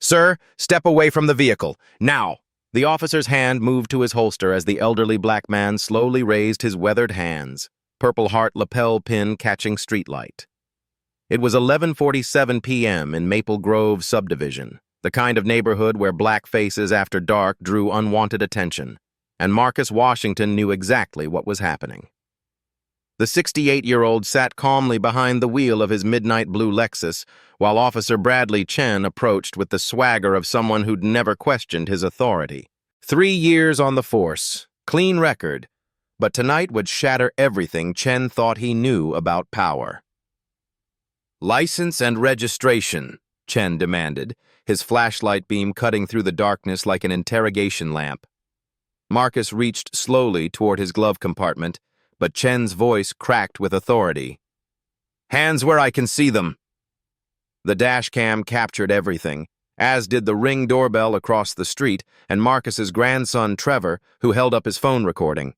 "Sir, step away from the vehicle. Now!" The officer's hand moved to his holster as the elderly black man slowly raised his weathered hands, Purple Heart lapel pin catching streetlight. It was 11:47 p.m. in Maple Grove subdivision, the kind of neighborhood where black faces after dark drew unwanted attention, and Marcus Washington knew exactly what was happening. The 68-year-old sat calmly behind the wheel of his midnight blue Lexus, while Officer Bradley Chen approached with the swagger of someone who'd never questioned his authority. 3 years on the force, clean record, but tonight would shatter everything Chen thought he knew about power. "License and registration," Chen demanded, his flashlight beam cutting through the darkness like an interrogation lamp. Marcus reached slowly toward his glove compartment, but Chen's voice cracked with authority. "Hands where I can see them." The dash cam captured everything, as did the Ring doorbell across the street and Marcus's grandson Trevor, who held up his phone recording.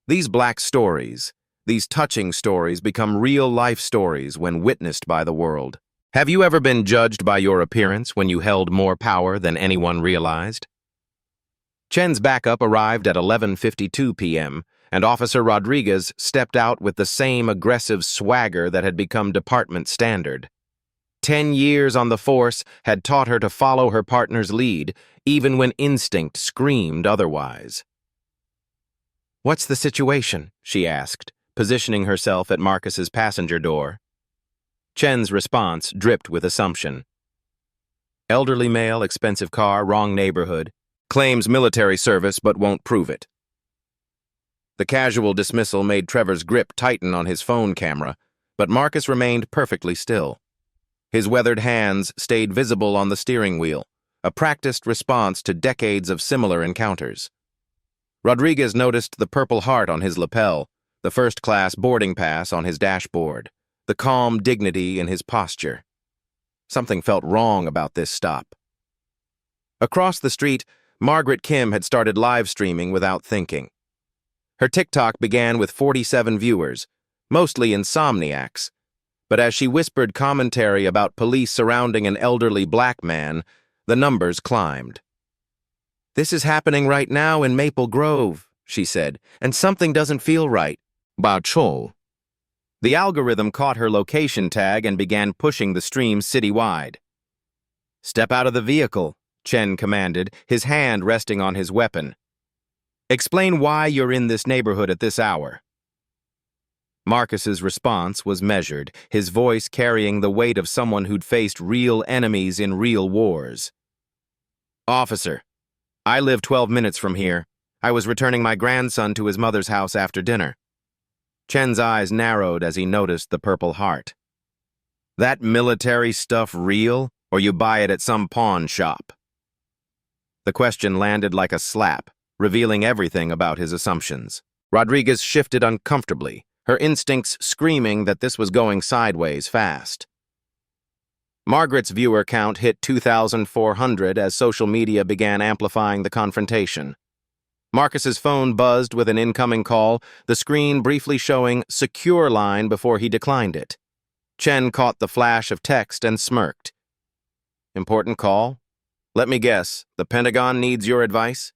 These black stories, these touching stories, become real-life stories when witnessed by the world. Have you ever been judged by your appearance when you held more power than anyone realized? Chen's backup arrived at 11:52 p.m., and Officer Rodriguez stepped out with the same aggressive swagger that had become department standard. 10 years on the force had taught her to follow her partner's lead, even when instinct screamed otherwise. "What's the situation?" she asked, positioning herself at Marcus's passenger door. Chen's response dripped with assumption. "Elderly male, expensive car, wrong neighborhood, claims military service but won't prove it." The casual dismissal made Trevor's grip tighten on his phone camera, but Marcus remained perfectly still. His weathered hands stayed visible on the steering wheel, a practiced response to decades of similar encounters. Rodriguez noticed the Purple Heart on his lapel, the first-class boarding pass on his dashboard, the calm dignity in his posture. Something felt wrong about this stop. Across the street, Margaret Kim had started live streaming without thinking. Her TikTok began with 47 viewers, mostly insomniacs, but as she whispered commentary about police surrounding an elderly black man, the numbers climbed. "This is happening right now in Maple Grove," she said, "and something doesn't feel right." Bao Chol. The algorithm caught her location tag and began pushing the stream citywide. "Step out of the vehicle," Chen commanded, his hand resting on his weapon. "Explain why you're in this neighborhood at this hour." Marcus's response was measured, his voice carrying the weight of someone who'd faced real enemies in real wars. "Officer, I live 12 minutes from here. I was returning my grandson to his mother's house after dinner." Chen's eyes narrowed as he noticed the Purple Heart. "That military stuff real, or you buy it at some pawn shop?" The question landed like a slap, revealing everything about his assumptions. Rodriguez shifted uncomfortably, her instincts screaming that this was going sideways fast. Margaret's viewer count hit 2,400 as social media began amplifying the confrontation. Marcus's phone buzzed with an incoming call, the screen briefly showing "secure line" before he declined it. Chen caught the flash of text and smirked. "Important call? Let me guess, the Pentagon needs your advice?"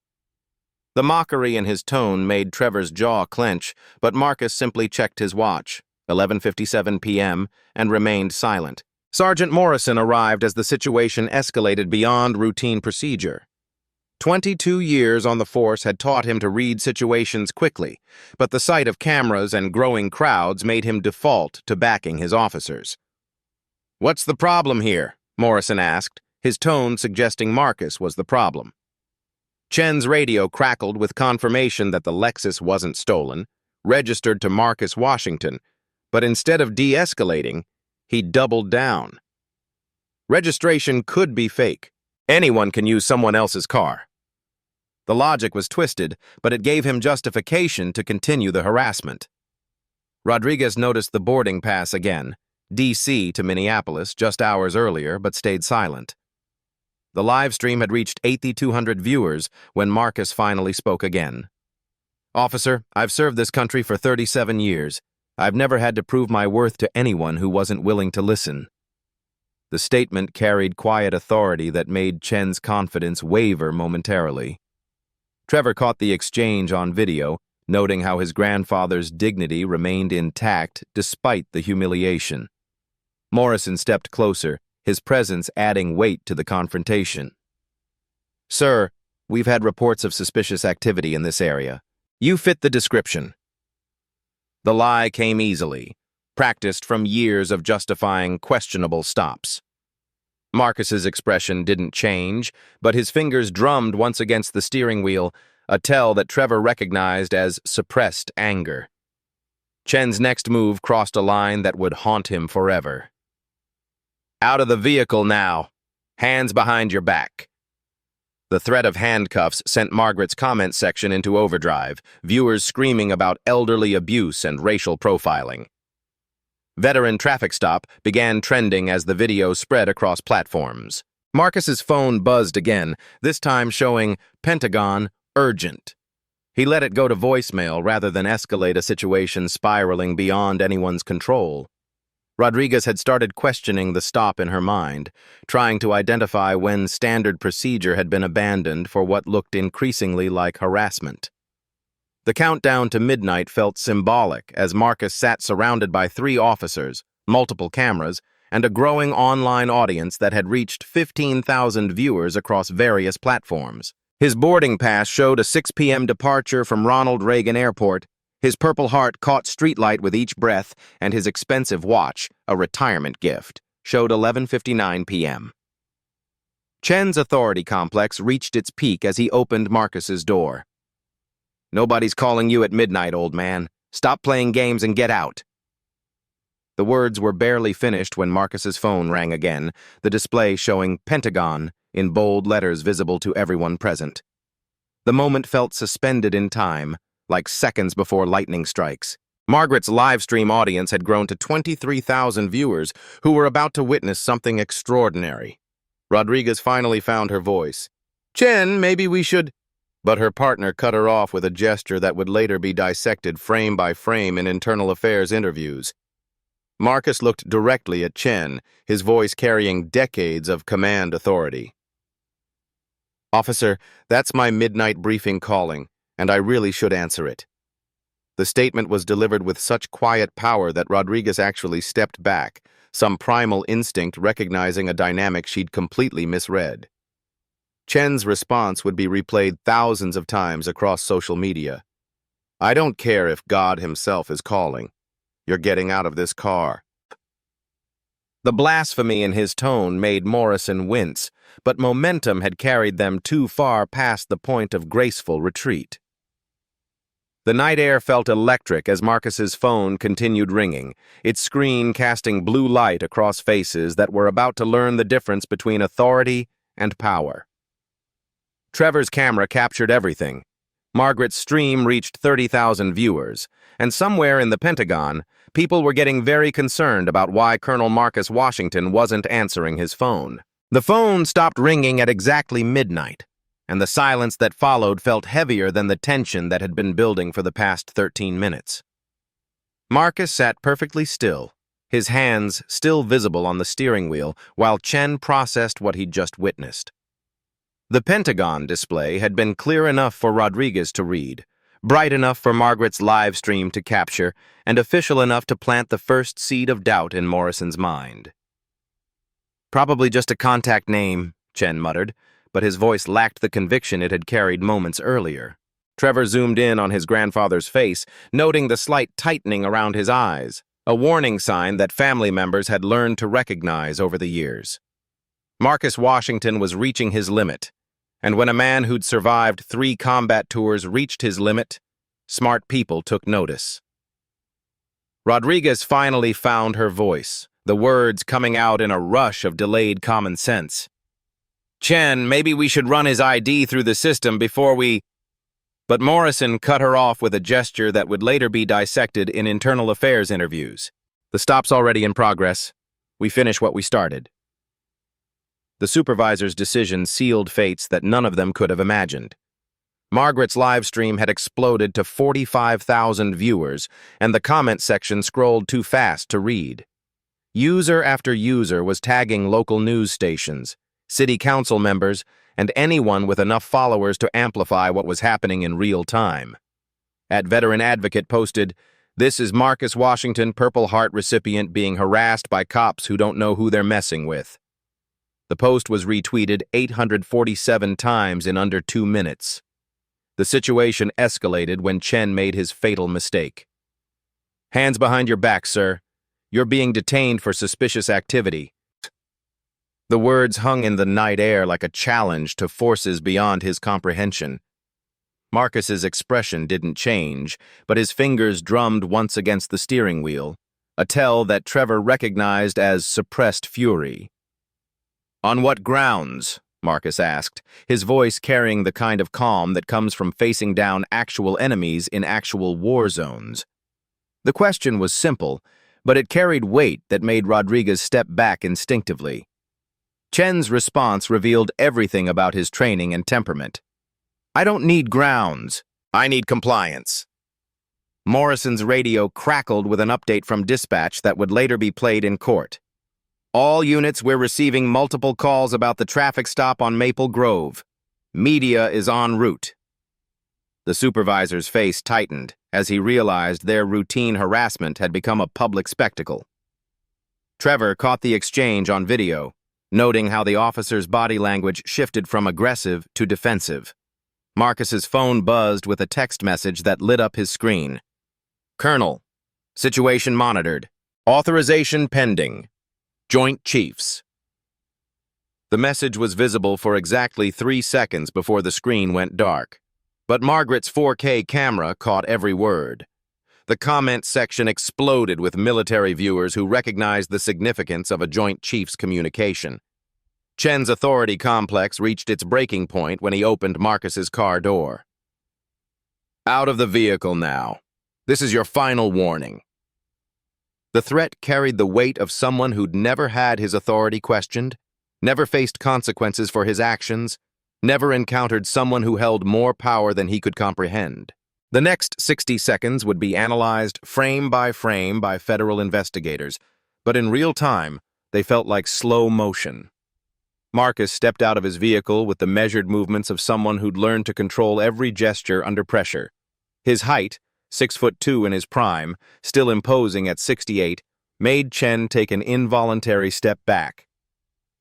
The mockery in his tone made Trevor's jaw clench, but Marcus simply checked his watch, 11:57 p.m., and remained silent. Sergeant Morrison arrived as the situation escalated beyond routine procedure. 22 years on the force had taught him to read situations quickly, but the sight of cameras and growing crowds made him default to backing his officers. "What's the problem here?" Morrison asked, his tone suggesting Marcus was the problem. Chen's radio crackled with confirmation that the Lexus wasn't stolen, registered to Marcus Washington, but instead of de-escalating, he doubled down. Registration could be fake. Anyone can use someone else's car. The logic was twisted, but it gave him justification to continue the harassment. Rodriguez noticed the boarding pass again, D.C. to Minneapolis, just hours earlier, but stayed silent. The live stream had reached 8,200 viewers when Marcus finally spoke again. "Officer, I've served this country for 37 years. I've never had to prove my worth to anyone who wasn't willing to listen." The statement carried quiet authority that made Chen's confidence waver momentarily. Trevor caught the exchange on video, noting how his grandfather's dignity remained intact despite the humiliation. Morrison stepped closer, his presence adding weight to the confrontation. "Sir, we've had reports of suspicious activity in this area. You fit the description." The lie came easily, practiced from years of justifying questionable stops. Marcus's expression didn't change, but his fingers drummed once against the steering wheel, a tell that Trevor recognized as suppressed anger. Chen's next move crossed a line that would haunt him forever. "Out of the vehicle now. Hands behind your back." The threat of handcuffs sent Margaret's comment section into overdrive, viewers screaming about elderly abuse and racial profiling. Veteran traffic stop began trending as the video spread across platforms. Marcus's phone buzzed again, this time showing Pentagon urgent. He let it go to voicemail rather than escalate a situation spiraling beyond anyone's control. Rodriguez had started questioning the stop in her mind, trying to identify when standard procedure had been abandoned for what looked increasingly like harassment. The countdown to midnight felt symbolic as Marcus sat surrounded by 3 officers, multiple cameras, and a growing online audience that had reached 15,000 viewers across various platforms. His boarding pass showed a 6 p.m. departure from Ronald Reagan Airport. His Purple Heart caught streetlight with each breath, and his expensive watch, a retirement gift, showed 11:59 p.m. Chen's authority complex reached its peak as he opened Marcus's door. "Nobody's calling you at midnight, old man. Stop playing games and get out." The words were barely finished when Marcus's phone rang again, the display showing Pentagon in bold letters visible to everyone present. The moment felt suspended in time, like seconds before lightning strikes. Margaret's live stream audience had grown to 23,000 viewers who were about to witness something extraordinary. Rodriguez finally found her voice. "Chen, maybe we should—" But her partner cut her off with a gesture that would later be dissected frame by frame in internal affairs interviews. Marcus looked directly at Chen, his voice carrying decades of command authority. "Officer, that's my midnight briefing calling, and I really should answer it." The statement was delivered with such quiet power that Rodriguez actually stepped back, some primal instinct recognizing a dynamic she'd completely misread. Chen's response would be replayed thousands of times across social media. "I don't care if God himself is calling. You're getting out of this car." The blasphemy in his tone made Morrison wince, but momentum had carried them too far past the point of graceful retreat. The night air felt electric as Marcus's phone continued ringing, its screen casting blue light across faces that were about to learn the difference between authority and power. Trevor's camera captured everything. Margaret's stream reached 30,000 viewers, and somewhere in the Pentagon, people were getting very concerned about why Colonel Marcus Washington wasn't answering his phone. The phone stopped ringing at exactly midnight, and the silence that followed felt heavier than the tension that had been building for the past 13 minutes. Marcus sat perfectly still, his hands still visible on the steering wheel, while Chen processed what he'd just witnessed. The Pentagon display had been clear enough for Rodriguez to read, bright enough for Margaret's live stream to capture, and official enough to plant the first seed of doubt in Morrison's mind. "Probably just a contact name," Chen muttered, but his voice lacked the conviction it had carried moments earlier. Trevor zoomed in on his grandfather's face, noting the slight tightening around his eyes, a warning sign that family members had learned to recognize over the years. Marcus Washington was reaching his limit, and when a man who'd survived 3 combat tours reached his limit, smart people took notice. Rodriguez finally found her voice, the words coming out in a rush of delayed common sense. "Chen, maybe we should run his ID through the system before we—" But Morrison cut her off with a gesture that would later be dissected in internal affairs interviews. "The stop's already in progress. We finish what we started." The supervisor's decision sealed fates that none of them could have imagined. Margaret's live stream had exploded to 45,000 viewers, and the comment section scrolled too fast to read. User after user was tagging local news stations, city council members, and anyone with enough followers to amplify what was happening in real time. At Veteran Advocate posted, "This is Marcus Washington, Purple Heart recipient being harassed by cops who don't know who they're messing with." The post was retweeted 847 times in under 2 minutes. The situation escalated when Chen made his fatal mistake. "Hands behind your back, sir. You're being detained for suspicious activity." The words hung in the night air like a challenge to forces beyond his comprehension. Marcus's expression didn't change, but his fingers drummed once against the steering wheel, a tell that Trevor recognized as suppressed fury. "On what grounds?" Marcus asked, his voice carrying the kind of calm that comes from facing down actual enemies in actual war zones. The question was simple, but it carried weight that made Rodriguez step back instinctively. Chen's response revealed everything about his training and temperament. "I don't need grounds. I need compliance." Morrison's radio crackled with an update from dispatch that would later be played in court. "All units, we're receiving multiple calls about the traffic stop on Maple Grove. Media is en route." The supervisor's face tightened as he realized their routine harassment had become a public spectacle. Trevor caught the exchange on video, noting how the officer's body language shifted from aggressive to defensive. Marcus's phone buzzed with a text message that lit up his screen. "Colonel, situation monitored. Authorization pending. Joint Chiefs." The message was visible for exactly 3 seconds before the screen went dark, but Margaret's 4K camera caught every word. The comment section exploded with military viewers who recognized the significance of a Joint Chiefs communication. Chen's authority complex reached its breaking point when he opened Marcus's car door. "Out of the vehicle now. This is your final warning." The threat carried the weight of someone who'd never had his authority questioned, never faced consequences for his actions, never encountered someone who held more power than he could comprehend. The next 60 seconds would be analyzed frame by federal investigators, but in real time, they felt like slow motion. Marcus stepped out of his vehicle with the measured movements of someone who'd learned to control every gesture under pressure. His height, 6'2" in his prime, still imposing at 68, made Chen take an involuntary step back.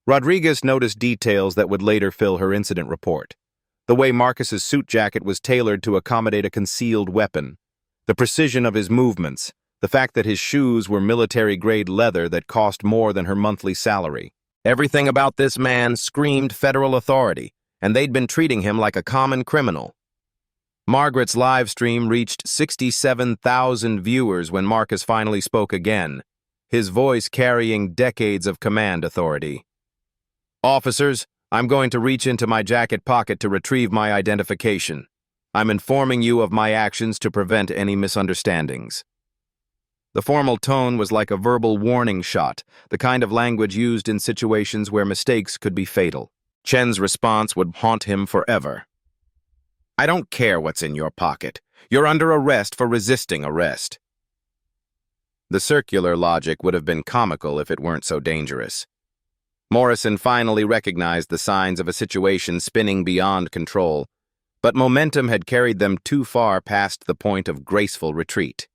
Rodriguez noticed details that would later fill her incident report. The way Marcus's suit jacket was tailored to accommodate a concealed weapon, the precision of his movements, the fact that his shoes were military-grade leather that cost more than her monthly salary. Everything about this man screamed federal authority, and they'd been treating him like a common criminal. Margaret's live stream reached 67,000 viewers when Marcus finally spoke again, his voice carrying decades of command authority. "Officers, I'm going to reach into my jacket pocket to retrieve my identification. I'm informing you of my actions to prevent any misunderstandings." The formal tone was like a verbal warning shot, the kind of language used in situations where mistakes could be fatal. Chen's response would haunt him forever. "I don't care what's in your pocket. You're under arrest for resisting arrest." The circular logic would have been comical if it weren't so dangerous. Morrison finally recognized the signs of a situation spinning beyond control, but momentum had carried them too far past the point of graceful retreat.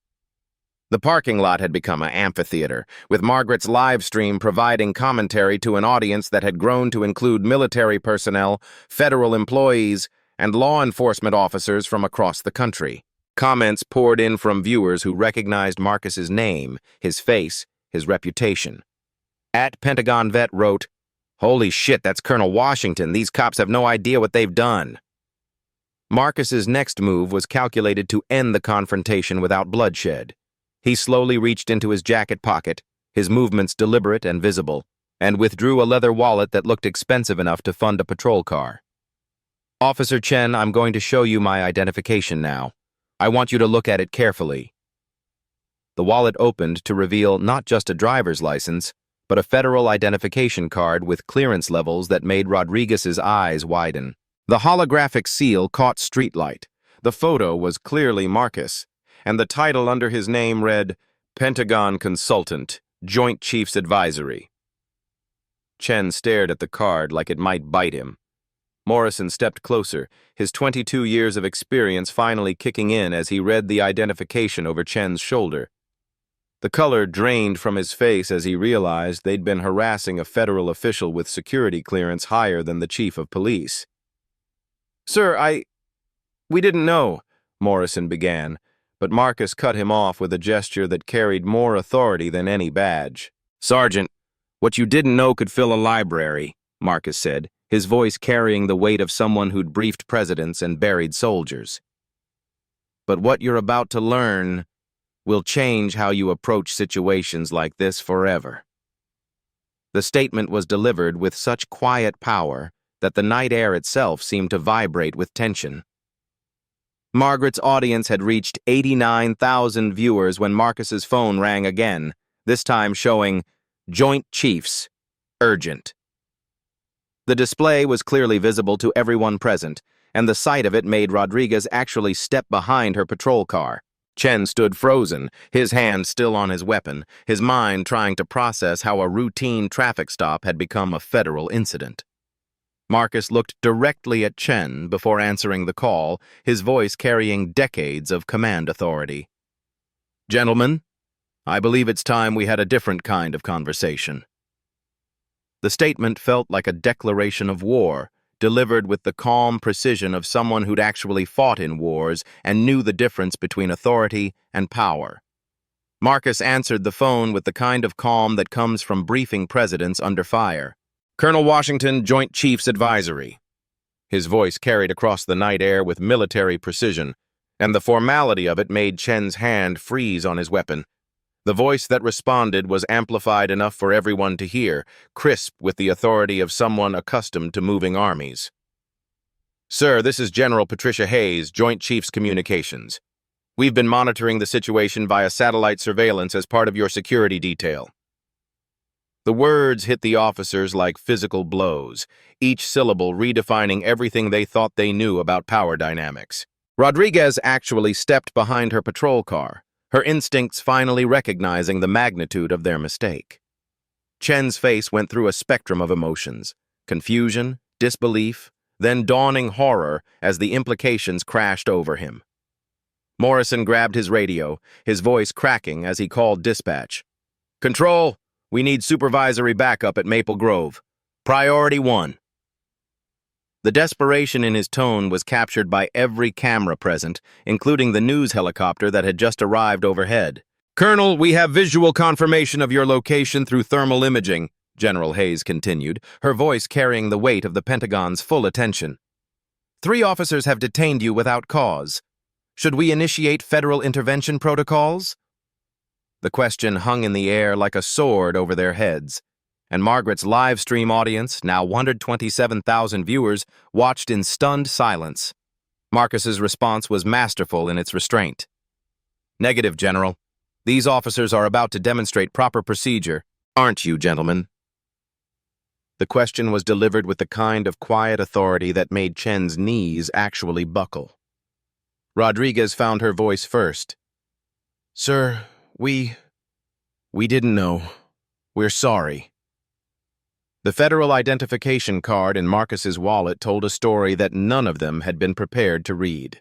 The parking lot had become an amphitheater, with Margaret's live stream providing commentary to an audience that had grown to include military personnel, federal employees, and law enforcement officers from across the country. Comments poured in from viewers who recognized Marcus's name, his face, his reputation. At Pentagon Vet wrote, "Holy shit, that's Colonel Washington. These cops have no idea what they've done." Marcus's next move was calculated to end the confrontation without bloodshed. He slowly reached into his jacket pocket, his movements deliberate and visible, and withdrew a leather wallet that looked expensive enough to fund a patrol car. "Officer Chen, I'm going to show you my identification now. I want you to look at it carefully." The wallet opened to reveal not just a driver's license, but a federal identification card with clearance levels that made Rodriguez's eyes widen. The holographic seal caught streetlight. The photo was clearly Marcus, and the title under his name read, "Pentagon Consultant, Joint Chiefs Advisory. Chen stared at the card like it might bite him. Morrison stepped closer, his 22 years of experience finally kicking in as he read the identification over Chen's shoulder. The color drained from his face as he realized they'd been harassing a federal official with security clearance higher than the chief of police. "Sir, we didn't know," Morrison began, but Marcus cut him off with a gesture that carried more authority than any badge. "Sergeant, what you didn't know could fill a library," Marcus said, his voice carrying the weight of someone who'd briefed presidents and buried soldiers. "But what you're about to learn will change how you approach situations like this forever." The statement was delivered with such quiet power that the night air itself seemed to vibrate with tension. Margaret's audience had reached 89,000 viewers when Marcus's phone rang again, this time showing Joint Chiefs, urgent. The display was clearly visible to everyone present, and the sight of it made Rodriguez actually step behind her patrol car. Chen stood frozen, his hand still on his weapon, his mind trying to process how a routine traffic stop had become a federal incident. Marcus looked directly at Chen before answering the call, his voice carrying decades of command authority. "Gentlemen, I believe it's time we had a different kind of conversation." The statement felt like a declaration of war, delivered with the calm precision of someone who'd actually fought in wars and knew the difference between authority and power. Marcus answered the phone with the kind of calm that comes from briefing presidents under fire. "Colonel Washington, Joint Chiefs Advisory." His voice carried across the night air with military precision, and the formality of it made Chen's hand freeze on his weapon. The voice that responded was amplified enough for everyone to hear, crisp with the authority of someone accustomed to moving armies. "Sir, this is General Patricia Hayes, Joint Chiefs Communications. We've been monitoring the situation via satellite surveillance as part of your security detail." The words hit the officers like physical blows, each syllable redefining everything they thought they knew about power dynamics. Rodriguez actually stepped behind her patrol car, her instincts finally recognizing the magnitude of their mistake. Chen's face went through a spectrum of emotions: confusion, disbelief, then dawning horror as the implications crashed over him. Morrison grabbed his radio, his voice cracking as he called dispatch. "Control, we need supervisory backup at Maple Grove. Priority 1. The desperation in his tone was captured by every camera present, including the news helicopter that had just arrived overhead. "Colonel, we have visual confirmation of your location through thermal imaging," General Hayes continued, her voice carrying the weight of the Pentagon's full attention. "3 officers have detained you without cause. Should we initiate federal intervention protocols?" The question hung in the air like a sword over their heads, and Margaret's live stream audience, now 127,000 viewers, watched in stunned silence. Marcus's response was masterful in its restraint. "Negative, General. These officers are about to demonstrate proper procedure. Aren't you, gentlemen?" The question was delivered with the kind of quiet authority that made Chen's knees actually buckle. Rodriguez found her voice first. "Sir, we didn't know. We're sorry." The federal identification card in Marcus's wallet told a story that none of them had been prepared to read.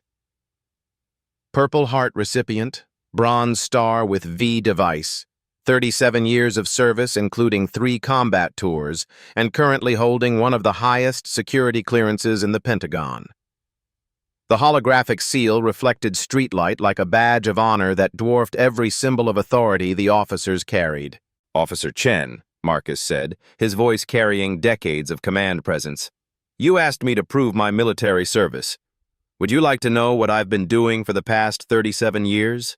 Purple Heart recipient, Bronze Star with V device, 37 years of service including 3 combat tours, and currently holding one of the highest security clearances in the Pentagon. The holographic seal reflected streetlight like a badge of honor that dwarfed every symbol of authority the officers carried. "Officer Chen," Marcus said, his voice carrying decades of command presence, "you asked me to prove my military service. Would you like to know what I've been doing for the past 37 years?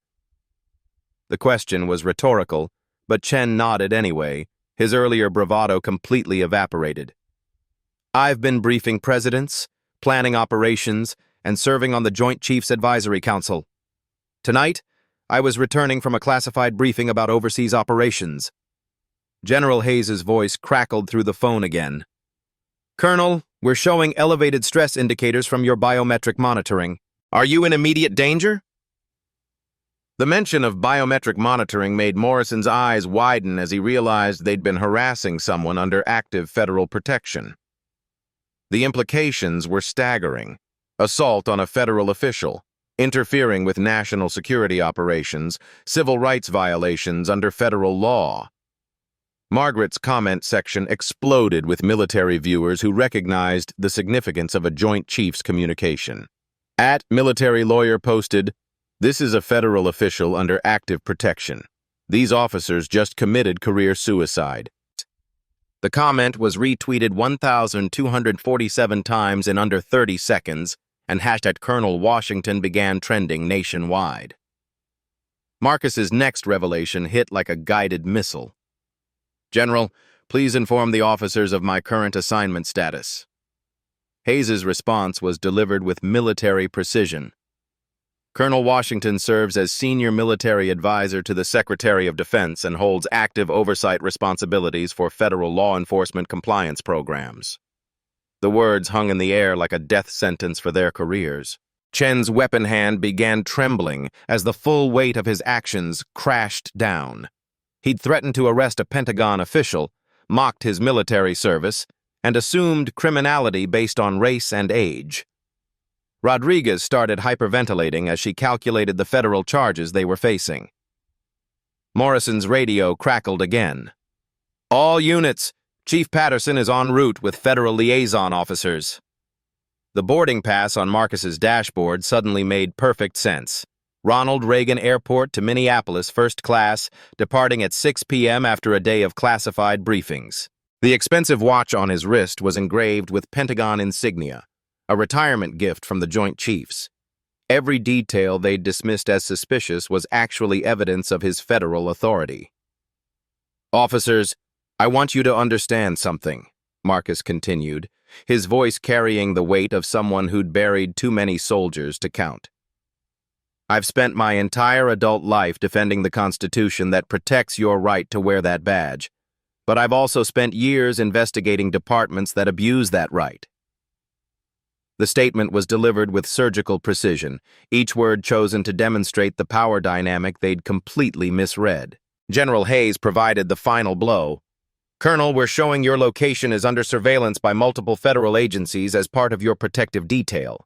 The question was rhetorical, but Chen nodded anyway, his earlier bravado completely evaporated. "I've been briefing presidents, planning operations, and serving on the Joint Chiefs Advisory Council. Tonight, I was returning from a classified briefing about overseas operations." General Hayes's voice crackled through the phone again. "Colonel, we're showing elevated stress indicators from your biometric monitoring. Are you in immediate danger?" The mention of biometric monitoring made Morrison's eyes widen as he realized they'd been harassing someone under active federal protection. The implications were staggering. Assault on a federal official, interfering with national security operations, civil rights violations under federal law. Margaret's comment section exploded with military viewers who recognized the significance of a Joint Chiefs communication. @Military Lawyer posted, "This is a federal official under active protection. These officers just committed career suicide." The comment was retweeted 1,247 times in under 30 seconds, and hashtag Colonel Washington began trending nationwide. Marcus's next revelation hit like a guided missile. "General, please inform the officers of my current assignment status." Hayes's response was delivered with military precision. Colonel Washington serves as senior military advisor to the Secretary of Defense and holds active oversight responsibilities for federal law enforcement compliance programs. The words hung in the air like a death sentence for their careers. Chen's weapon hand began trembling as the full weight of his actions crashed down. He'd threatened to arrest a Pentagon official, mocked his military service, and assumed criminality based on race and age. Rodriguez started hyperventilating as she calculated the federal charges they were facing. Morrison's radio crackled again. "All units, Chief Patterson is en route with federal liaison officers." The boarding pass on Marcus's dashboard suddenly made perfect sense. Ronald Reagan Airport to Minneapolis, first class, departing at 6 p.m. after a day of classified briefings. The expensive watch on his wrist was engraved with Pentagon insignia, a retirement gift from the Joint Chiefs. Every detail they'd dismissed as suspicious was actually evidence of his federal authority. "Officers, I want you to understand something," Marcus continued, his voice carrying the weight of someone who'd buried too many soldiers to count. "I've spent my entire adult life defending the Constitution that protects your right to wear that badge, but I've also spent years investigating departments that abuse that right." The statement was delivered with surgical precision, each word chosen to demonstrate the power dynamic they'd completely misread. General Hayes provided the final blow. "Colonel, we're showing your location is under surveillance by multiple federal agencies as part of your protective detail.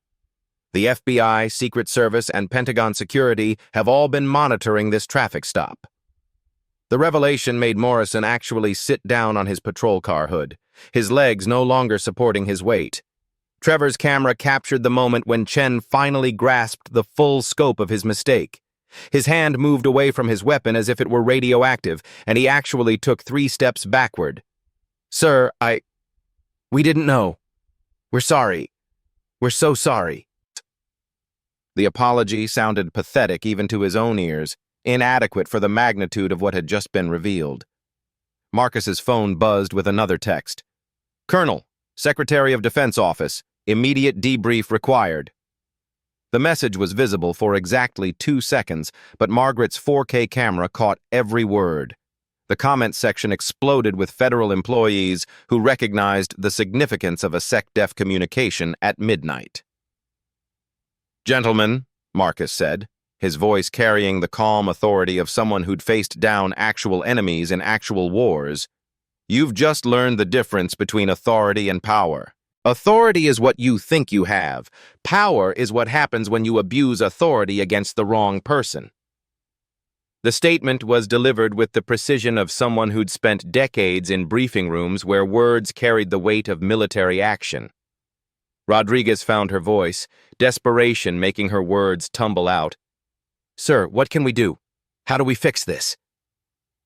The FBI, Secret Service, and Pentagon security have all been monitoring this traffic stop." The revelation made Morrison actually sit down on his patrol car hood, his legs no longer supporting his weight. Trevor's camera captured the moment when Chen finally grasped the full scope of his mistake. His hand moved away from his weapon as if it were radioactive, and he actually took 3 steps backward. "Sir, we didn't know. We're sorry. We're so sorry." The apology sounded pathetic even to his own ears, inadequate for the magnitude of what had just been revealed. Marcus's phone buzzed with another text. "Colonel, Secretary of Defense Office, immediate debrief required." The message was visible for exactly 2 seconds, but Margaret's 4K camera caught every word. The comment section exploded with federal employees who recognized the significance of a SecDef communication at midnight. "Gentlemen," Marcus said, his voice carrying the calm authority of someone who'd faced down actual enemies in actual wars, "you've just learned the difference between authority and power. Authority is what you think you have. Power is what happens when you abuse authority against the wrong person." The statement was delivered with the precision of someone who'd spent decades in briefing rooms where words carried the weight of military action. Rodriguez found her voice, desperation making her words tumble out. "Sir, what can we do? How do we fix this?"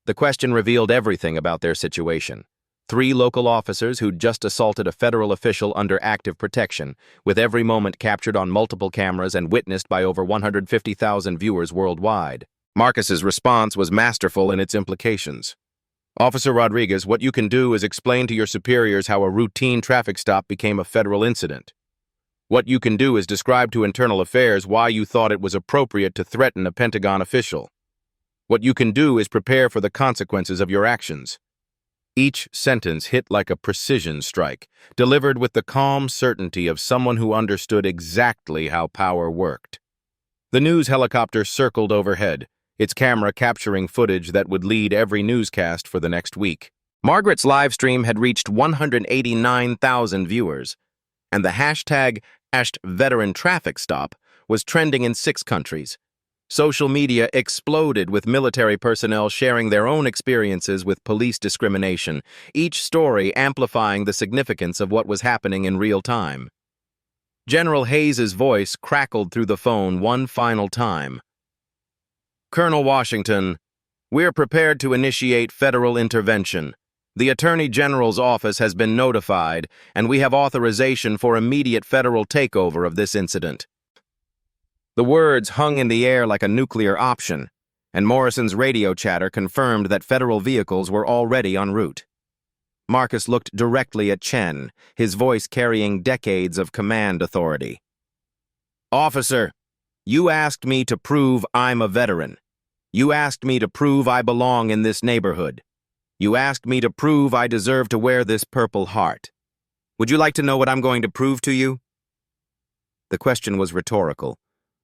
The question revealed everything about their situation. 3 local officers who'd just assaulted a federal official under active protection, with every moment captured on multiple cameras and witnessed by over 150,000 viewers worldwide. Marcus's response was masterful in its implications. "Officer Rodriguez, what you can do is explain to your superiors how a routine traffic stop became a federal incident. What you can do is describe to Internal Affairs why you thought it was appropriate to threaten a Pentagon official. What you can do is prepare for the consequences of your actions." Each sentence hit like a precision strike, delivered with the calm certainty of someone who understood exactly how power worked. The news helicopter circled overhead, its camera capturing footage that would lead every newscast for the next week. Margaret's live stream had reached 189,000 viewers, and the hashtag #VeteranTrafficStop was trending in 6 countries. Social media exploded with military personnel sharing their own experiences with police discrimination, each story amplifying the significance of what was happening in real time. General Hayes's voice crackled through the phone one final time. "Colonel Washington, we're prepared to initiate federal intervention. The Attorney General's office has been notified, and we have authorization for immediate federal takeover of this incident." The words hung in the air like a nuclear option, and Morrison's radio chatter confirmed that federal vehicles were already en route. Marcus looked directly at Chen, his voice carrying decades of command authority. "Officer, you asked me to prove I'm a veteran. You asked me to prove I belong in this neighborhood. You asked me to prove I deserve to wear this Purple Heart. Would you like to know what I'm going to prove to you?" The question was rhetorical,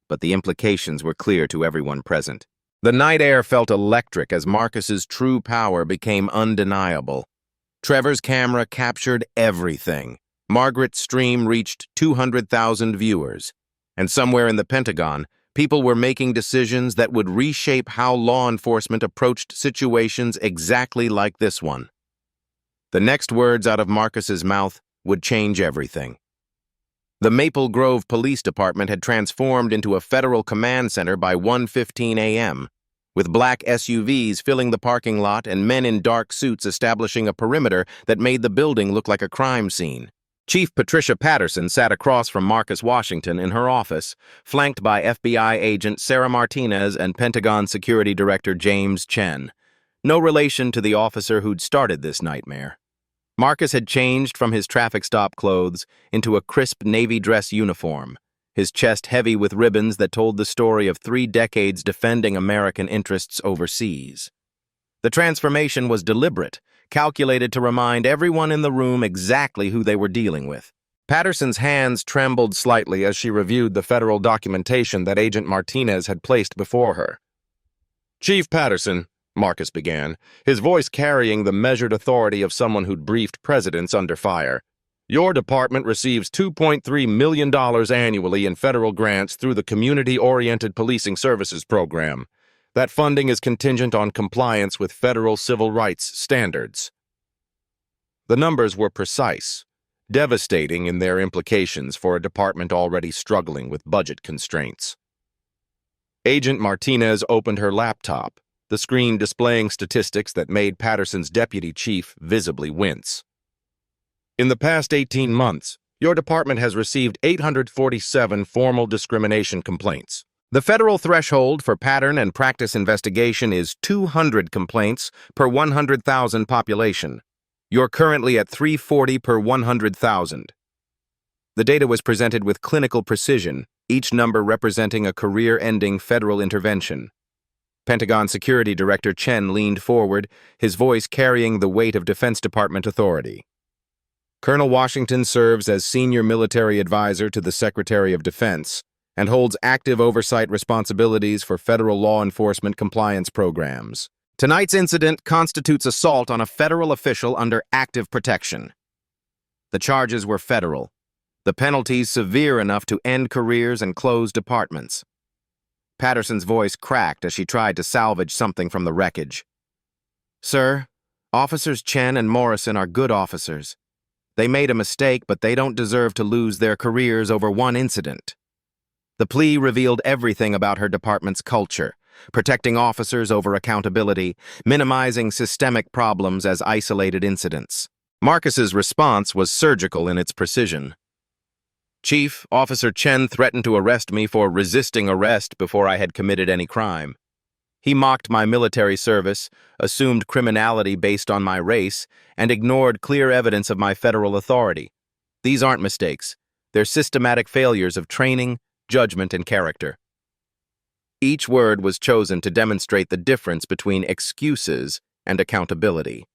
but the implications were clear to everyone present. The night air felt electric as Marcus's true power became undeniable. Trevor's camera captured everything. Margaret's stream reached 200,000 viewers, and somewhere in the Pentagon, people were making decisions that would reshape how law enforcement approached situations exactly like this one. The next words out of Marcus's mouth would change everything. The Maple Grove Police Department had transformed into a federal command center by 1:15 a.m., with black SUVs filling the parking lot and men in dark suits establishing a perimeter that made the building look like a crime scene. Chief Patricia Patterson sat across from Marcus Washington in her office, flanked by FBI agent Sarah Martinez and Pentagon Security Director James Chen. No relation to the officer who'd started this nightmare. Marcus had changed from his traffic stop clothes into a crisp navy dress uniform, his chest heavy with ribbons that told the story of 3 decades defending American interests overseas. The transformation was deliberate, calculated to remind everyone in the room exactly who they were dealing with. Patterson's hands trembled slightly as she reviewed the federal documentation that Agent Martinez had placed before her. "Chief Patterson," Marcus began, his voice carrying the measured authority of someone who'd briefed presidents under fire, "your department receives $2.3 million annually in federal grants through the Community-Oriented Policing Services Program. That funding is contingent on compliance with federal civil rights standards." The numbers were precise, devastating in their implications for a department already struggling with budget constraints. Agent Martinez opened her laptop, the screen displaying statistics that made Patterson's deputy chief visibly wince. "In the past 18 months, your department has received 847 formal discrimination complaints. The federal threshold for pattern and practice investigation is 200 complaints per 100,000 population. You're currently at 340 per 100,000. The data was presented with clinical precision, each number representing a career-ending federal intervention. Pentagon Security Director Chen leaned forward, his voice carrying the weight of Defense Department authority. "Colonel Washington serves as senior military advisor to the Secretary of Defense and holds active oversight responsibilities for federal law enforcement compliance programs. Tonight's incident constitutes assault on a federal official under active protection. The charges were federal, the penalties severe enough to end careers and close departments." Patterson's voice cracked as she tried to salvage something from the wreckage. "Sir, Officers Chen and Morrison are good officers. They made a mistake, but they don't deserve to lose their careers over one incident." The plea revealed everything about her department's culture, protecting officers over accountability, minimizing systemic problems as isolated incidents. Marcus's response was surgical in its precision. "Chief, Officer Chen threatened to arrest me for resisting arrest before I had committed any crime. He mocked my military service, assumed criminality based on my race, and ignored clear evidence of my federal authority. These aren't mistakes. They're systematic failures of training, judgment, and character." Each word was chosen to demonstrate the difference between excuses and accountability.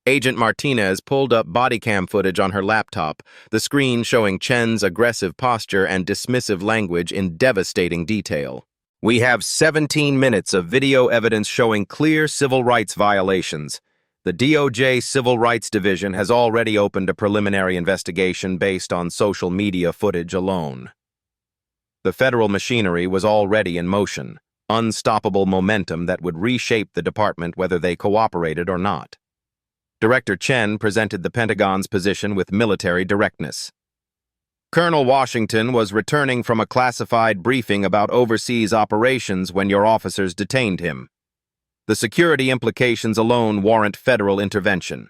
Agent Martinez pulled up body cam footage on her laptop, the screen showing Chen's aggressive posture and dismissive language in devastating detail. We have 17 minutes of video evidence showing clear civil rights violations. The DOJ Civil Rights Division has already opened a preliminary investigation based on social media footage alone. The federal machinery was already in motion, unstoppable momentum that would reshape the department whether they cooperated or not. Director Chen presented the Pentagon's position with military directness. Colonel Washington was returning from a classified briefing about overseas operations when your officers detained him. The security implications alone warrant federal intervention.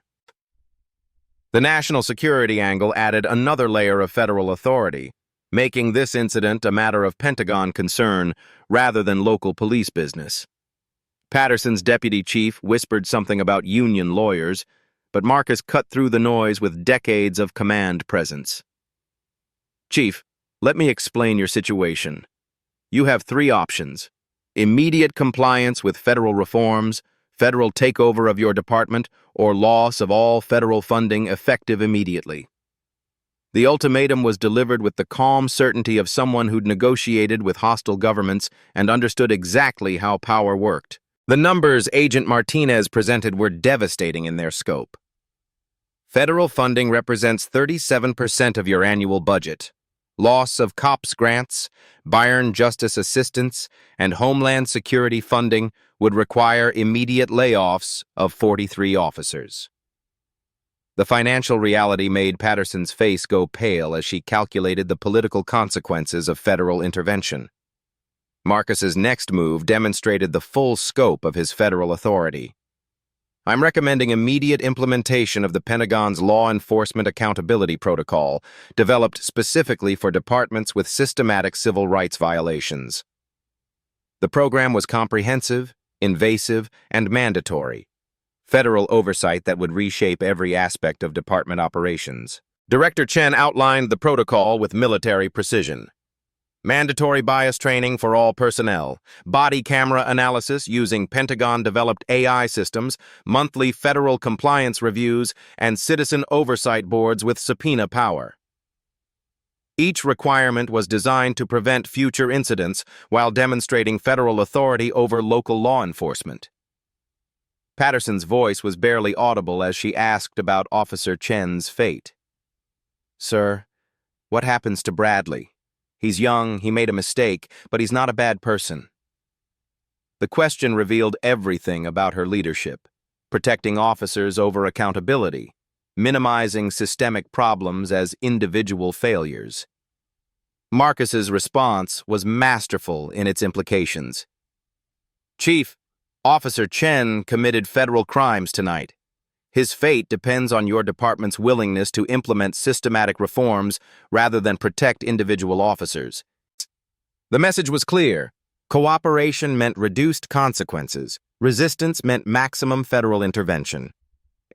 The national security angle added another layer of federal authority, making this incident a matter of Pentagon concern rather than local police business. Patterson's deputy chief whispered something about union lawyers, but Marcus cut through the noise with decades of command presence. Chief, let me explain your situation. You have three options: immediate compliance with federal reforms, federal takeover of your department, or loss of all federal funding effective immediately. The ultimatum was delivered with the calm certainty of someone who'd negotiated with hostile governments and understood exactly how power worked. The numbers Agent Martinez presented were devastating in their scope. Federal funding represents 37% of your annual budget. Loss of COPS grants, Byron Justice Assistance, and Homeland Security funding would require immediate layoffs of 43 officers. The financial reality made Patterson's face go pale as she calculated the political consequences of federal intervention. Marcus's next move demonstrated the full scope of his federal authority. I'm recommending immediate implementation of the Pentagon's Law Enforcement Accountability Protocol, developed specifically for departments with systematic civil rights violations. The program was comprehensive, invasive, and mandatory. Federal oversight that would reshape every aspect of department operations. Director Chen outlined the protocol with military precision. Mandatory bias training for all personnel, body camera analysis using Pentagon-developed AI systems, monthly federal compliance reviews, and citizen oversight boards with subpoena power. Each requirement was designed to prevent future incidents while demonstrating federal authority over local law enforcement. Patterson's voice was barely audible as she asked about Officer Chen's fate. "Sir, what happens to Bradley? He's young, he made a mistake, but he's not a bad person." The question revealed everything about her leadership: protecting officers over accountability, minimizing systemic problems as individual failures. Marcus's response was masterful in its implications. "Chief, Officer Chen committed federal crimes tonight. His fate depends on your department's willingness to implement systematic reforms rather than protect individual officers." The message was clear. Cooperation meant reduced consequences. Resistance meant maximum federal intervention.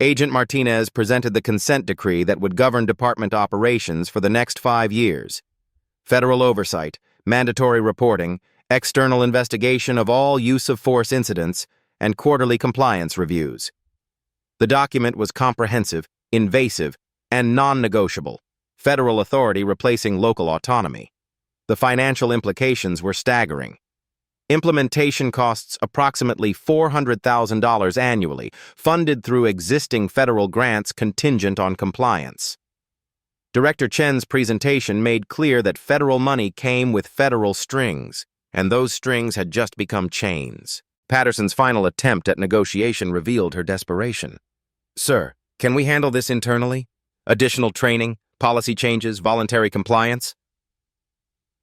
Agent Martinez presented the consent decree that would govern department operations for the next 5 years. Federal oversight, mandatory reporting, external investigation of all use-of-force incidents, and quarterly compliance reviews. The document was comprehensive, invasive, and non-negotiable, federal authority replacing local autonomy. The financial implications were staggering. Implementation costs approximately $400,000 annually, funded through existing federal grants contingent on compliance. Director Chen's presentation made clear that federal money came with federal strings, and those strings had just become chains. Patterson's final attempt at negotiation revealed her desperation. "Sir, can we handle this internally? Additional training, policy changes, voluntary compliance?"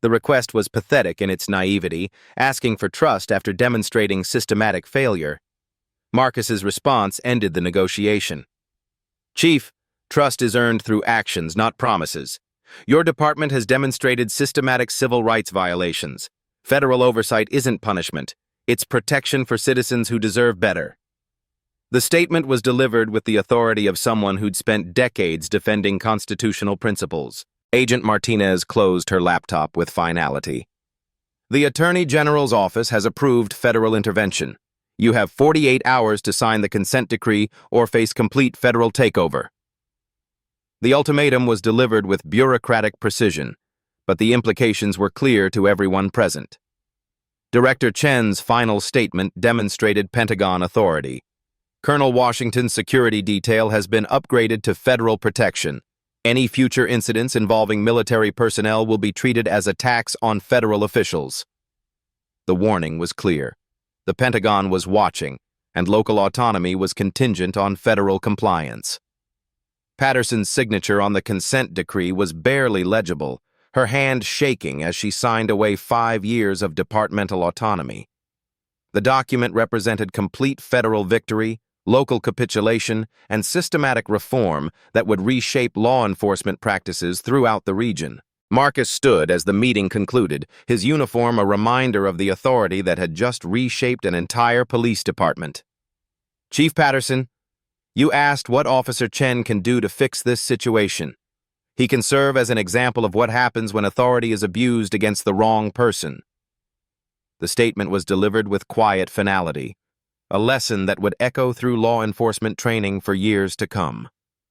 The request was pathetic in its naivety, asking for trust after demonstrating systematic failure. Marcus's response ended the negotiation. "Chief, trust is earned through actions, not promises. Your department has demonstrated systematic civil rights violations. Federal oversight isn't punishment. It's protection for citizens who deserve better." The statement was delivered with the authority of someone who'd spent decades defending constitutional principles. Agent Martinez closed her laptop with finality. "The Attorney General's office has approved federal intervention. You have 48 hours to sign the consent decree or face complete federal takeover." The ultimatum was delivered with bureaucratic precision, but the implications were clear to everyone present. Director Chen's final statement demonstrated Pentagon authority. Colonel Washington's security detail has been upgraded to federal protection. Any future incidents involving military personnel will be treated as attacks on federal officials. The warning was clear. The Pentagon was watching, and local autonomy was contingent on federal compliance. Patterson's signature on the consent decree was barely legible, her hand shaking as she signed away 5 years of departmental autonomy. The document represented complete federal victory, local capitulation, and systematic reform that would reshape law enforcement practices throughout the region. Marcus stood as the meeting concluded, his uniform a reminder of the authority that had just reshaped an entire police department. Chief Patterson, you asked what Officer Chen can do to fix this situation. He can serve as an example of what happens when authority is abused against the wrong person. The statement was delivered with quiet finality, a lesson that would echo through law enforcement training for years to come.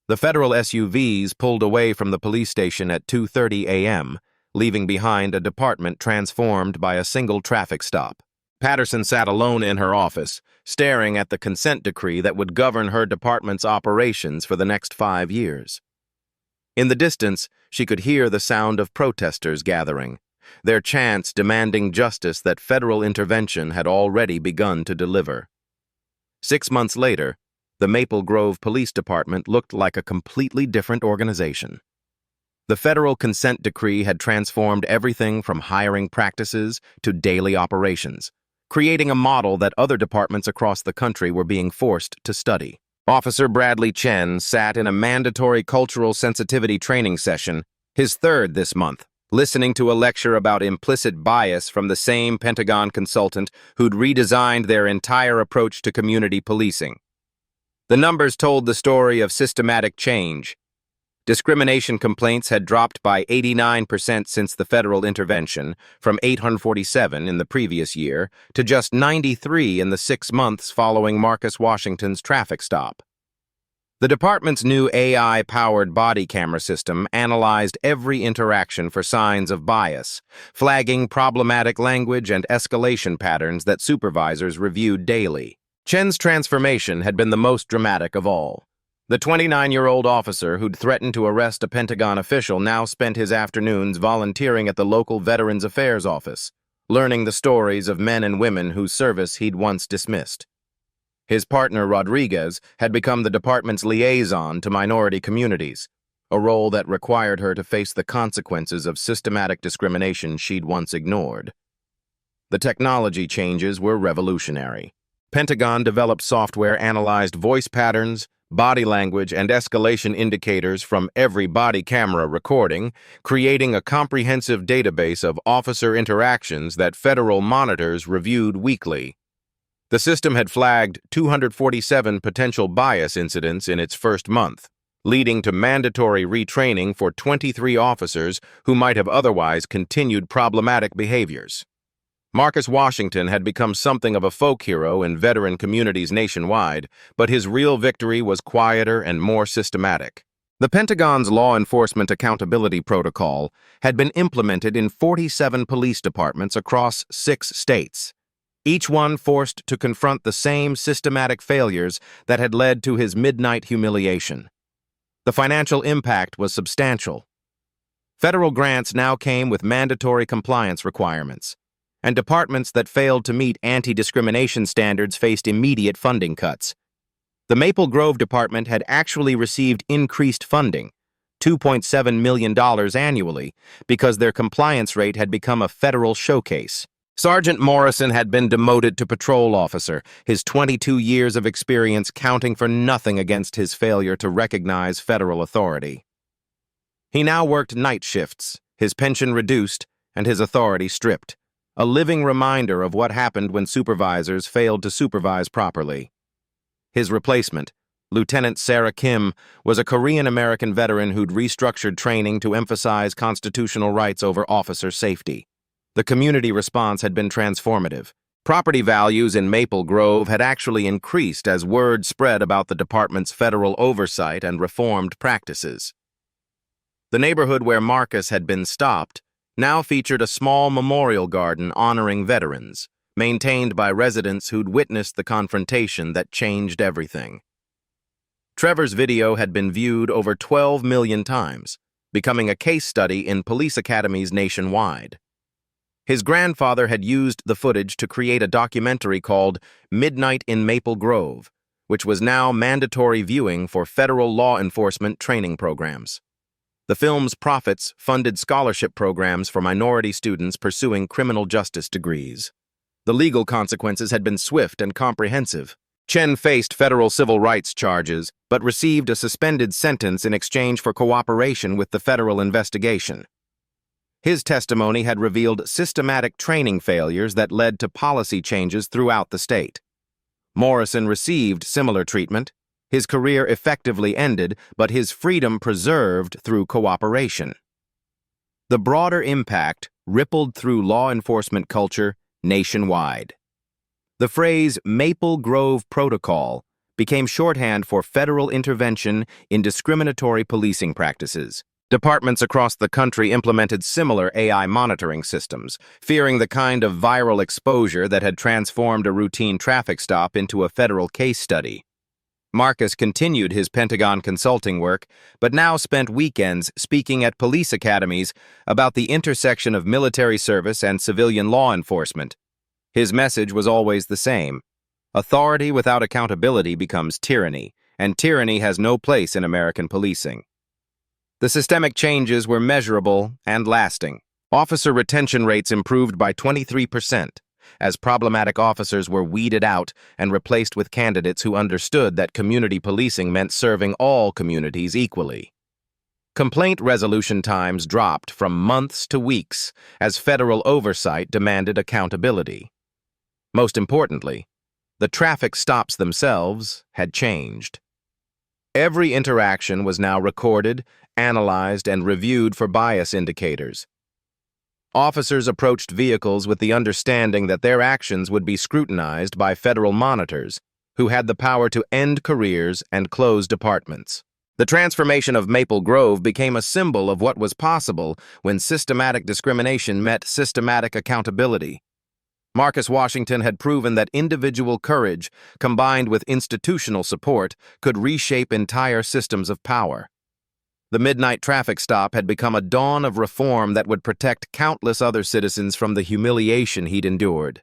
The federal SUVs pulled away from the police station at 2:30 a.m., leaving behind a department transformed by a single traffic stop. Patterson sat alone in her office, staring at the consent decree that would govern her department's operations for the next 5 years. In the distance, she could hear the sound of protesters gathering, their chants demanding justice that federal intervention had already begun to deliver. 6 months later, the Maple Grove Police Department looked like a completely different organization. The federal consent decree had transformed everything from hiring practices to daily operations, creating a model that other departments across the country were being forced to study. Officer Bradley Chen sat in a mandatory cultural sensitivity training session, his third this month, listening to a lecture about implicit bias from the same Pentagon consultant who'd redesigned their entire approach to community policing. The numbers told the story of systematic change. Discrimination complaints had dropped by 89% since the federal intervention, from 847 in the previous year to just 93 in the 6 months following Marcus Washington's traffic stop. The department's new AI-powered body camera system analyzed every interaction for signs of bias, flagging problematic language and escalation patterns that supervisors reviewed daily. Chen's transformation had been the most dramatic of all. The 29-year-old officer who'd threatened to arrest a Pentagon official now spent his afternoons volunteering at the local Veterans Affairs office, learning the stories of men and women whose service he'd once dismissed. His partner, Rodriguez, had become the department's liaison to minority communities, a role that required her to face the consequences of systematic discrimination she'd once ignored. The technology changes were revolutionary. Pentagon developed software analyzed voice patterns, body language, and escalation indicators from every body camera recording, creating a comprehensive database of officer interactions that federal monitors reviewed weekly. The system had flagged 247 potential bias incidents in its first month, leading to mandatory retraining for 23 officers who might have otherwise continued problematic behaviors. Marcus Washington had become something of a folk hero in veteran communities nationwide, but his real victory was quieter and more systematic. The Pentagon's Law Enforcement Accountability Protocol had been implemented in 47 police departments across 6 states, each one forced to confront the same systematic failures that had led to his midnight humiliation. The financial impact was substantial. Federal grants now came with mandatory compliance requirements, and departments that failed to meet anti-discrimination standards faced immediate funding cuts. The Maple Grove Department had actually received increased funding, $2.7 million annually, because their compliance rate had become a federal showcase. Sergeant Morrison had been demoted to patrol officer, his 22 years of experience counting for nothing against his failure to recognize federal authority. He now worked night shifts, his pension reduced, and his authority stripped, a living reminder of what happened when supervisors failed to supervise properly. His replacement, Lieutenant Sarah Kim, was a Korean-American veteran who'd restructured training to emphasize constitutional rights over officer safety. The community response had been transformative. Property values in Maple Grove had actually increased as word spread about the department's federal oversight and reformed practices. The neighborhood where Marcus had been stopped now featured a small memorial garden honoring veterans, maintained by residents who'd witnessed the confrontation that changed everything. Trevor's video had been viewed over 12 million times, becoming a case study in police academies nationwide. His grandfather had used the footage to create a documentary called Midnight in Maple Grove, which was now mandatory viewing for federal law enforcement training programs. The film's profits funded scholarship programs for minority students pursuing criminal justice degrees. The legal consequences had been swift and comprehensive. Chen faced federal civil rights charges, but received a suspended sentence in exchange for cooperation with the federal investigation. His testimony had revealed systematic training failures that led to policy changes throughout the state. Morrison received similar treatment. His career effectively ended, but his freedom preserved through cooperation. The broader impact rippled through law enforcement culture nationwide. The phrase Maple Grove Protocol became shorthand for federal intervention in discriminatory policing practices. Departments across the country implemented similar AI monitoring systems, fearing the kind of viral exposure that had transformed a routine traffic stop into a federal case study. Marcus continued his Pentagon consulting work, but now spent weekends speaking at police academies about the intersection of military service and civilian law enforcement. His message was always the same. Authority without accountability becomes tyranny, and tyranny has no place in American policing. The systemic changes were measurable and lasting. Officer retention rates improved by 23%, as problematic officers were weeded out and replaced with candidates who understood that community policing meant serving all communities equally. Complaint resolution times dropped from months to weeks as federal oversight demanded accountability. Most importantly, the traffic stops themselves had changed. Every interaction was now recorded, analyzed, and reviewed for bias indicators. Officers approached vehicles with the understanding that their actions would be scrutinized by federal monitors, who had the power to end careers and close departments. The transformation of Maple Grove became a symbol of what was possible when systematic discrimination met systematic accountability. Marcus Washington had proven that individual courage, combined with institutional support, could reshape entire systems of power. The midnight traffic stop had become a dawn of reform that would protect countless other citizens from the humiliation he'd endured.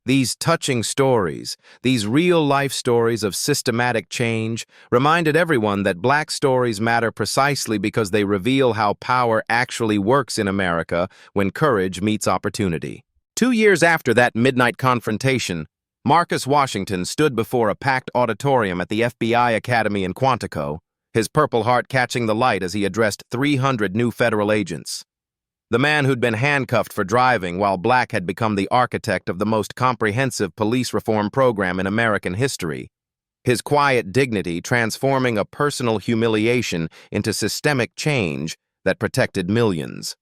These touching stories, these real-life stories of systematic change, reminded everyone that Black stories matter precisely because they reveal how power actually works in America when courage meets opportunity. 2 years after that midnight confrontation, Marcus Washington stood before a packed auditorium at the FBI Academy in Quantico, his Purple Heart catching the light as he addressed 300 new federal agents. The man who'd been handcuffed for driving while Black had become the architect of the most comprehensive police reform program in American history. His quiet dignity transforming a personal humiliation into systemic change that protected millions.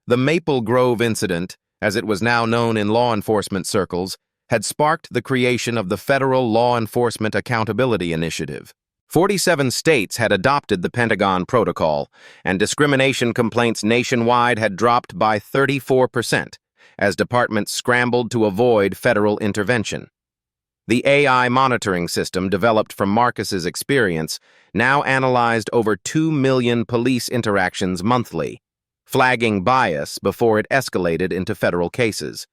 The Maple Grove incident, as it was now known in law enforcement circles, had sparked the creation of the Federal Law Enforcement Accountability Initiative. 47 states had adopted the Pentagon Protocol, and discrimination complaints nationwide had dropped by 34%, as departments scrambled to avoid federal intervention. The AI monitoring system developed from Marcus's experience now analyzed over 2 million police interactions monthly, flagging bias before it escalated into federal cases.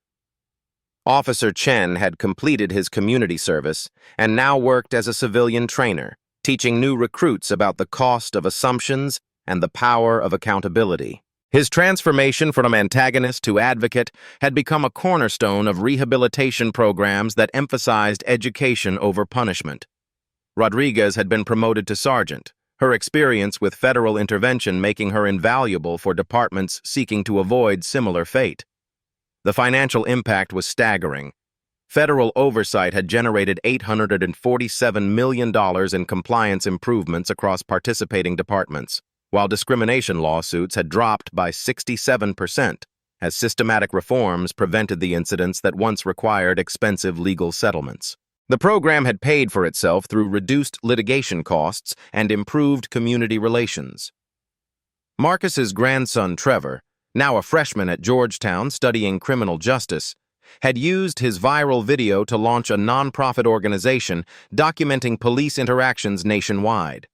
Officer Chen had completed his community service and now worked as a civilian trainer, teaching new recruits about the cost of assumptions and the power of accountability. His transformation from antagonist to advocate had become a cornerstone of rehabilitation programs that emphasized education over punishment. Rodriguez had been promoted to sergeant, her experience with federal intervention making her invaluable for departments seeking to avoid similar fate. The financial impact was staggering. Federal oversight had generated $847 million in compliance improvements across participating departments, while discrimination lawsuits had dropped by 67%, as systematic reforms prevented the incidents that once required expensive legal settlements. The program had paid for itself through reduced litigation costs and improved community relations. Marcus's grandson, Trevor, now a freshman at Georgetown studying criminal justice, had used his viral video to launch a nonprofit organization documenting police interactions nationwide.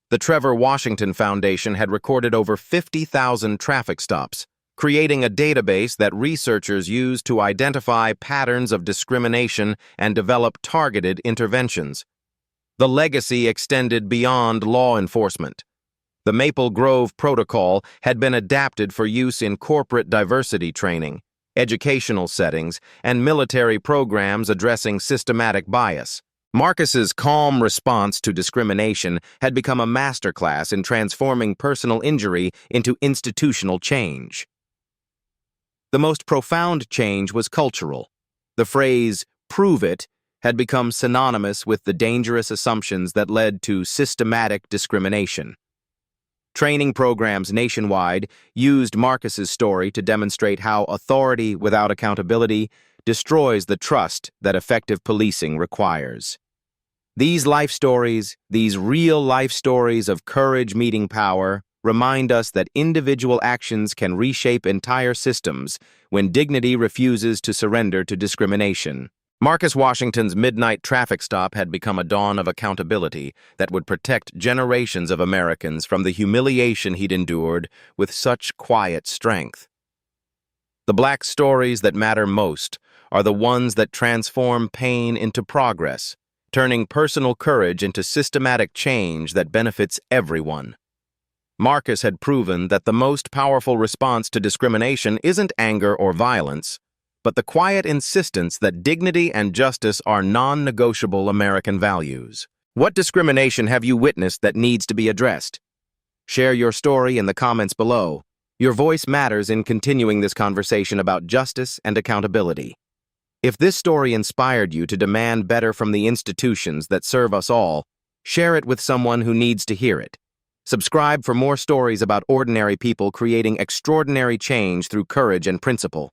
The Trevor Washington Foundation had recorded over 50,000 traffic stops, creating a database that researchers used to identify patterns of discrimination and develop targeted interventions. The legacy extended beyond law enforcement. The Maple Grove Protocol had been adapted for use in corporate diversity training, educational settings, and military programs addressing systematic bias. Marcus's calm response to discrimination had become a masterclass in transforming personal injury into institutional change. The most profound change was cultural. The phrase, "prove it," had become synonymous with the dangerous assumptions that led to systematic discrimination. Training programs nationwide used Marcus's story to demonstrate how authority without accountability destroys the trust that effective policing requires. These life stories, these real-life stories of courage meeting power, remind us that individual actions can reshape entire systems when dignity refuses to surrender to discrimination. Marcus Washington's midnight traffic stop had become a dawn of accountability that would protect generations of Americans from the humiliation he'd endured with such quiet strength. The black stories that matter most are the ones that transform pain into progress, turning personal courage into systematic change that benefits everyone. Marcus had proven that the most powerful response to discrimination isn't anger or violence, but the quiet insistence that dignity and justice are non-negotiable American values. What discrimination have you witnessed that needs to be addressed? Share your story in the comments below. Your voice matters in continuing this conversation about justice and accountability. If this story inspired you to demand better from the institutions that serve us all, share it with someone who needs to hear it. Subscribe for more stories about ordinary people creating extraordinary change through courage and principle.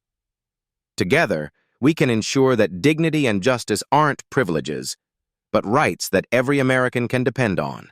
Together, we can ensure that dignity and justice aren't privileges, but rights that every American can depend on.